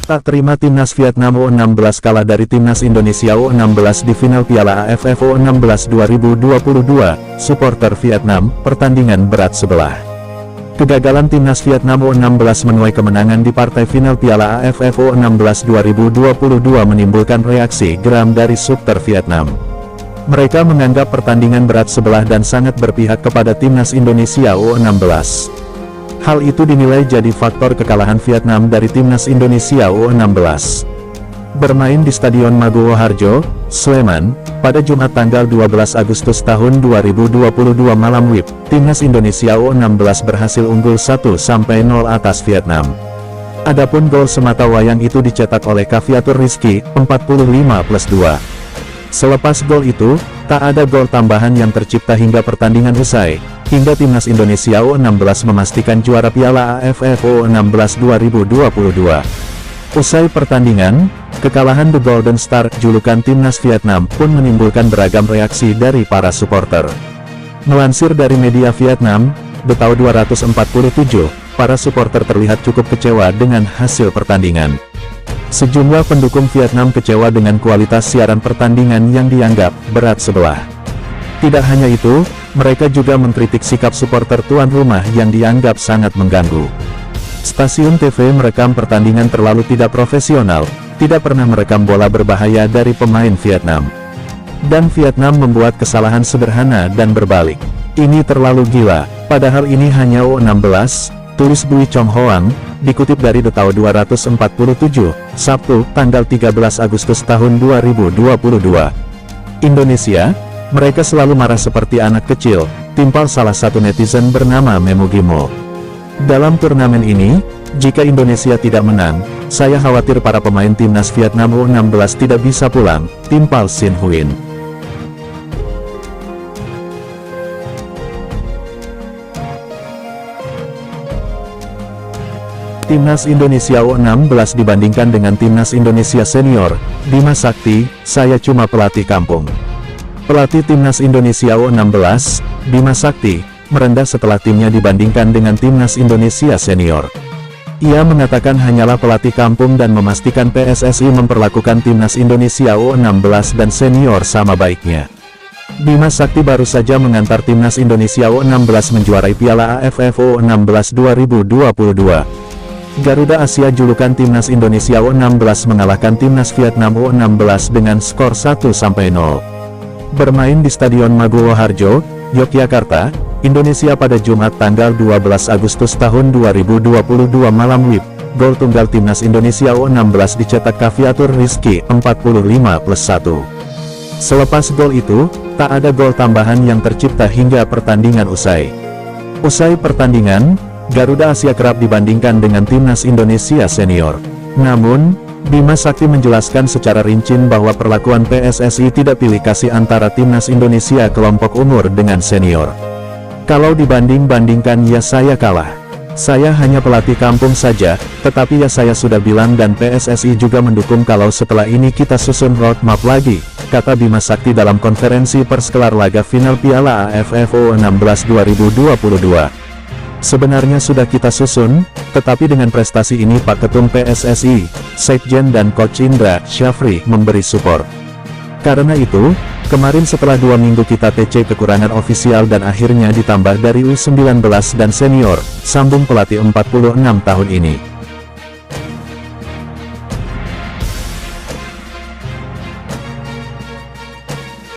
Tak terima timnas Vietnam U16 kalah dari timnas Indonesia U16 di final Piala AFF U16 2022, supporter Vietnam, pertandingan berat sebelah. Kegagalan timnas Vietnam U16 menuai kemenangan di partai final Piala AFF U16 2022 menimbulkan reaksi geram dari supporter Vietnam. Mereka menganggap pertandingan berat sebelah dan sangat berpihak kepada timnas Indonesia U16. Hal itu dinilai jadi faktor kekalahan Vietnam dari timnas Indonesia U16. Bermain di Stadion Maguwo Harjo, Sleman, pada Jumat tanggal 12 Agustus tahun 2022 malam WIB, timnas Indonesia U16 berhasil unggul 1-0 atas Vietnam. Adapun gol semata wayang itu dicetak oleh Caviatur Rizky, 45+2. Selepas gol itu, tak ada gol tambahan yang tercipta hingga pertandingan usai, hingga timnas Indonesia U16 memastikan juara Piala AFF U16 2022. Usai pertandingan, kekalahan The Golden Star, julukan timnas Vietnam, pun menimbulkan beragam reaksi dari para supporter. Melansir dari media Vietnam, Betau 247, para supporter terlihat cukup kecewa dengan hasil pertandingan. Sejumlah pendukung Vietnam kecewa dengan kualitas siaran pertandingan yang dianggap berat sebelah. Tidak hanya itu, mereka juga mengkritik sikap supporter tuan rumah yang dianggap sangat mengganggu. Stasiun TV merekam pertandingan terlalu tidak profesional, tidak pernah merekam bola berbahaya dari pemain Vietnam. Dan Vietnam membuat kesalahan sederhana dan berbalik. Ini terlalu gila, padahal ini hanya U16, tulis Bui Chong Hoang, dikutip dari Detau 247, Sabtu, tanggal 13 Agustus tahun 2022. Indonesia, mereka selalu marah seperti anak kecil, timpal salah satu netizen bernama Memugimo. Dalam turnamen ini, jika Indonesia tidak menang, saya khawatir para pemain timnas Vietnam U16 tidak bisa pulang, timpal Sin Huin. Timnas Indonesia U16 dibandingkan dengan timnas Indonesia senior, Bima Sakti, saya cuma pelatih kampung. Pelatih timnas Indonesia U16, Bima Sakti, merendah setelah timnya dibandingkan dengan timnas Indonesia senior. Ia mengatakan hanyalah pelatih kampung dan memastikan PSSI memperlakukan timnas Indonesia U16 dan senior sama baiknya. Bima Sakti baru saja mengantar timnas Indonesia U16 menjuarai Piala AFF U16 2022. Garuda Asia julukan timnas Indonesia U16 mengalahkan timnas Vietnam U16 dengan skor 1-0. Bermain di Stadion Maguwo Harjo, Yogyakarta, Indonesia pada Jumat tanggal 12 Agustus tahun 2022 malam WIB, gol tunggal timnas Indonesia U16 dicetak Caviatur Rizky, 45+1. Selepas gol itu, tak ada gol tambahan yang tercipta hingga pertandingan usai. Usai pertandingan, Garuda Asia kerap dibandingkan dengan timnas Indonesia senior. Namun, Bima Sakti menjelaskan secara rinci bahwa perlakuan PSSI tidak pilih kasih antara timnas Indonesia kelompok umur dengan senior. Kalau dibanding-bandingkan ya saya kalah. Saya hanya pelatih kampung saja, tetapi ya saya sudah bilang dan PSSI juga mendukung kalau setelah ini kita susun roadmap lagi, kata Bima Sakti dalam konferensi pers kelar laga final Piala AFF U16 2022. Sebenarnya sudah kita susun, tetapi dengan prestasi ini Pak Ketum PSSI, Sekjen dan Coach Indra Syafri memberi support. Karena itu, kemarin setelah 2 minggu kita TC kekurangan ofisial dan akhirnya ditambah dari U19 dan senior, sambung pelatih 46 tahun ini.